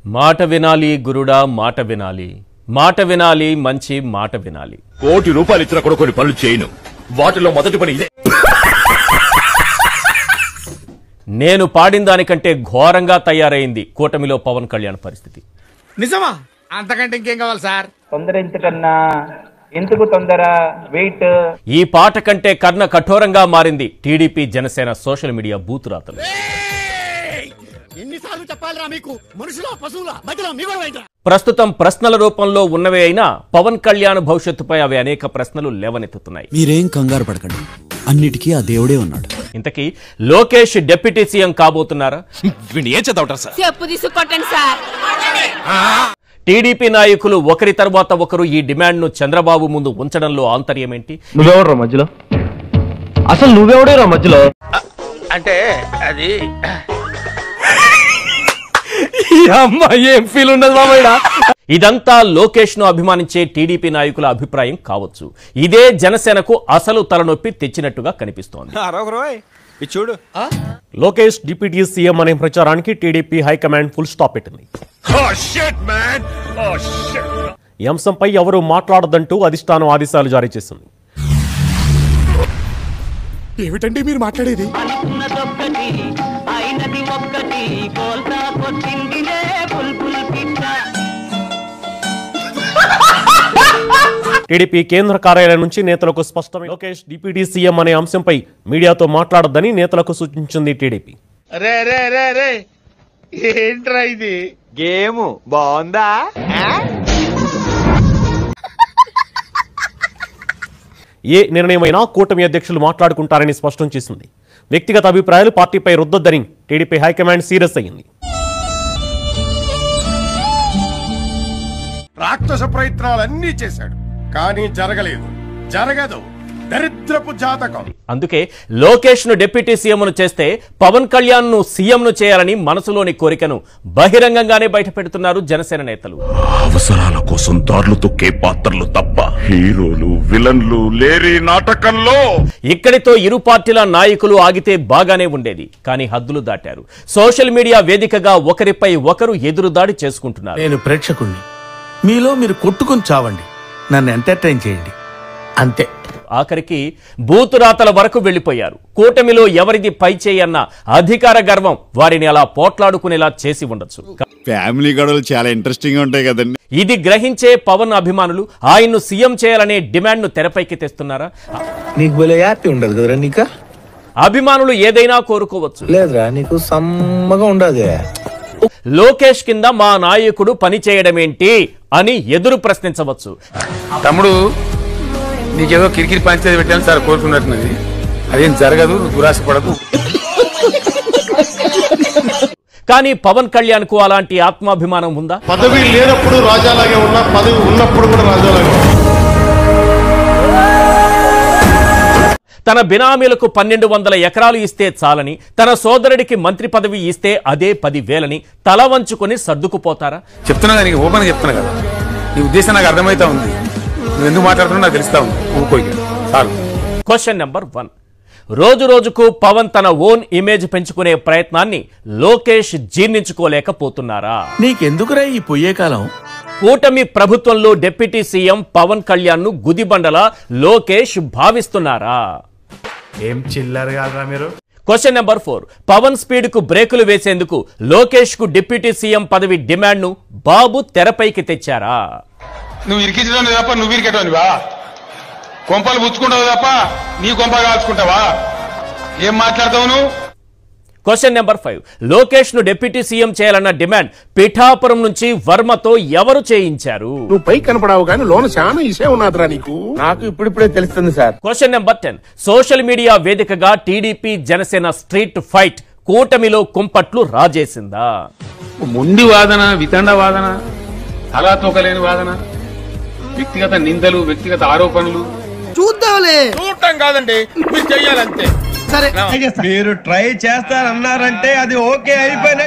మాట వినాలి గురుడా, మాట వినాలి, మాట వినాలి, మంచి మాట వినాలి. ₹1 కోటి ఇచ్చిన కూడా కొన్ని పనులు చేయను. వాటిలో మొదటి పని ఇదే. నేను పాడిన దానికంటే ఘోరంగా తయారైంది కూటమిలో పవన్ కళ్యాణ్ పరిస్థితి. నిజమా? అంతకంటే ఇంకేం కావాలి సార్? తొందర ఎంతకన్నా ఎందుకు తొందర, వెయిట్. ఈ పాట కంటే కర్ణ కఠోరంగా మారింది టీడీపీ జనసేన సోషల్ మీడియా బూతురాతలు. ఎన్నిసార్లు చెప్పాలిరా మీకు? మనుషుల పశువుల మధ్యలో మీ గొడవ ఏంట్రా? ప్రస్తుతం ప్రశ్నల రూపంలో ఉన్నవే అయినా పవన్ కళ్యాణ్ భవిష్యత్తుపై అవి అనేక ప్రశ్నలు లేవనెత్తుతున్నాయి. మీరేం కంగారు పడకండి, అన్నిటికీ ఆ దేవుడే ఉన్నాడు. ఇంతకీ లోకేష్ డిప్యూటీ సీఎం కాబోతున్నారా? ఏం చదవటారు సార్? చెప్పు తీసుకొట్టండి సార్. టీడీపీ నాయకులు ఒకరి తర్వాత ఒకరు ఈ డిమాండ్ ను చంద్రబాబు ముందు ఉంచడంలో ఆంతర్యం ఏంటి? నువ్వెవడరా మధ్యలో? అసలు నువ్వెవడేరా మధ్యలో? అంటే అది ఏం ఫీల్ ఉండదు మామయ్య. ఇదంతా లోకేష్ ను అభిమానించే టీడీపీ నాయకుల అభిప్రాయం కావచ్చు. ఇదే జనసేనకు అసలు తలనొప్పి తెచ్చినట్టుగా కనిపిస్తోంది. చూడు, లోకేష్ డిప్యూటీ సీఎం అనే ప్రచారానికి టీడీపీ హైకమాండ్ ఫుల్ స్టాప్ పెట్టింది. ఈ అంశంపై ఎవరూ మాట్లాడదంటూ అధిష్టానం ఆదేశాలు జారీ చేసింది. ఏమిటండి మీరు మాట్లాడేది? టీడీపీ కేంద్ర కార్యాలయం నుంచి నేతలకు స్పష్టమైన లోకేష్ డిప్యూటీ సీఎం అనే అంశంపై మీడియాతో మాట్లాడొద్దని నేతలకు సూచించింది టీడీపీ. ఏంట్రా ఇది? గేమ్ బాగుందా? ఏ నిర్ణయమైనా కూటమి అధ్యక్షులు మాట్లాడుకుంటారని స్పష్టం చేసింది. వ్యక్తిగత అభిప్రాయాలు పార్టీపై రుద్దొద్దని టీడీపీ హైకమాండ్ సీరియస్ అయ్యింది. రాక్షస ప్రయత్నాలన్నీ చేశాడు, కానీ జరగలేదు, జరగదు. దరిద్రపు జాతకం. అందుకే లోకేష్ ను డిప్యూటీ సీఎం ను చేస్తే పవన్ కళ్యాణ్ ను సీఎం ను చేయాలని మనసులోని కోరికను బహిరంగంగానే బయటపెడుతున్నారు జనసేన నేతలు. అవసరాల కోసం దారులు తొక్కే పాత్రలు తప్ప హీరోలు విలన్లు లేరి నాటకంలో. ఇక్కడితో ఇరు పార్టీల నాయకులు ఆగితే బాగానే ఉండేది, కానీ హద్దులు దాటారు. సోషల్ మీడియా వేదికగా ఒకరిపై ఒకరు ఎదురుదాడి చేసుకుంటున్నారు. నేను ప్రేక్షకుణ్ణి, మీలో మీరు కొట్టుకుని చావండి, నన్ను ఎంటర్టైన్ చేయండి, అంతే. ఆఖరికి బూతురాతల వరకు వెళ్లిపోయారు. కూటమిలో ఎవరిది పై చేయన్న అధికార గర్వం వారిని అలా పోట్లాడుకునేలా చేసి ఉండొచ్చు. ఫ్యామిలీ గొడవలు చాలా ఇంట్రెస్టింగ్ గా ఉంటాయి కదండి. ఇది గ్రహించే పవన్ అభిమానులు ఆయన్ను సీఎం చేయాలనే డిమాండ్ ను తెరపైకి తెస్తున్నారా? నీకు భలే హ్యాపీ ఉండదు కదరా? నీకా అభిమానులు ఏదైనా కోరుకోవచ్చు, లేదురా నీకు సమ్మగా ఉండదు. లోకేష్ కింద మా నాయకుడు పని చేయడమేంటి అని ఎదురు ప్రశ్నించవచ్చు. తమ్ముడు, నీకేదో కిరికిరి పంచేది పెట్టాను సార్ కోరుకున్నట్టున్నది. అదేం జరగదు, దురాశ పడకు. కానీ పవన్ కళ్యాణ్ కు అలాంటి ఆత్మాభిమానం ఉందా? పదవి లేనప్పుడు రాజాలాగే ఉన్నా, పదవి ఉన్నప్పుడు కూడా రాజాలాగే. తన బినామీలకు 1200 ఎకరాలు ఇస్తే చాలని, తన సోదరుడికి మంత్రి పదవి ఇస్తే అదే 10,000ని తల వంచుకొని సర్దుకుపోతారా? చెప్తున్నా కదా, నీకు ఓపెన్ చెప్తున్నా కదా. నీ ఉద్దేశం నాకు అర్థమైతా ఉంది. నువ్వు ఎందుకు మాట్లాడుతున్నా నాకు తెలుస్తా ఉంది. ఊరుకోయి చాలు. Question number 1. రోజు రోజుకు పవన్ తన ఓన్ ఇమేజ్ పెంచుకునే ప్రయత్నాన్ని లోకేష్ జీర్ణించుకోలేకపోతున్నారా? నీకెందుకురా ఈ పొయ్యే కాలం? కూటమి ప్రభుత్వంలో డిప్యూటీ సీఎం పవన్ కళ్యాణ్ ను గుదిబండలా లోకేష్ భావిస్తున్నారా? ఏం చిల్లర్ కాదురా మీరు. Question number 4. పవన్ స్పీడ్ కు బ్రేకులు వేసేందుకు లోకేష్ కు డిప్యూటీ సీఎం పదవి డిమాండ్ ను బాబు తెరపైకి తెచ్చారా? నువ్వు ఇరికించడం తప్ప నువ్వు ఇరికెట్టవనివా? కొంపలు పుచ్చుకుంటావు తప్ప నీ కొంప కాల్చుకుంటావా? ఏం మాట్లాడతావు నువ్వు? Question number 5. లోకేష్ ను డిప్యూటీ సీఎం చేయాలన్న డిమాండ్ పిఠాపురం నుంచి వర్మతో ఎవరు చేయించారు? నువ్వు పై కనపడావు కానీ లోన చాలా ఇసే ఉన్నదిరా నీకు. నాకు ఇప్పుడిప్పుడే తెలుస్తుంది sir. Question number 10. Social media వేదికగా టీడీపీ జనసేన స్ట్రీట్ ఫైట్ కూటమిలో కుంపట్లు రాజేసిందా? మొండి వాదన, వితండ వాదన, అలా తోకలేని వాదన, వ్యక్తిగత నిందలు, వ్యక్తిగత ఆరోపణలు. చూద్దాంలే. చూడటం కాదండి, మీరు చెయ్యాలంతే. సరే, మీరు ట్రై చేస్తారన్నారంటే అది ఓకే అయిపోయిన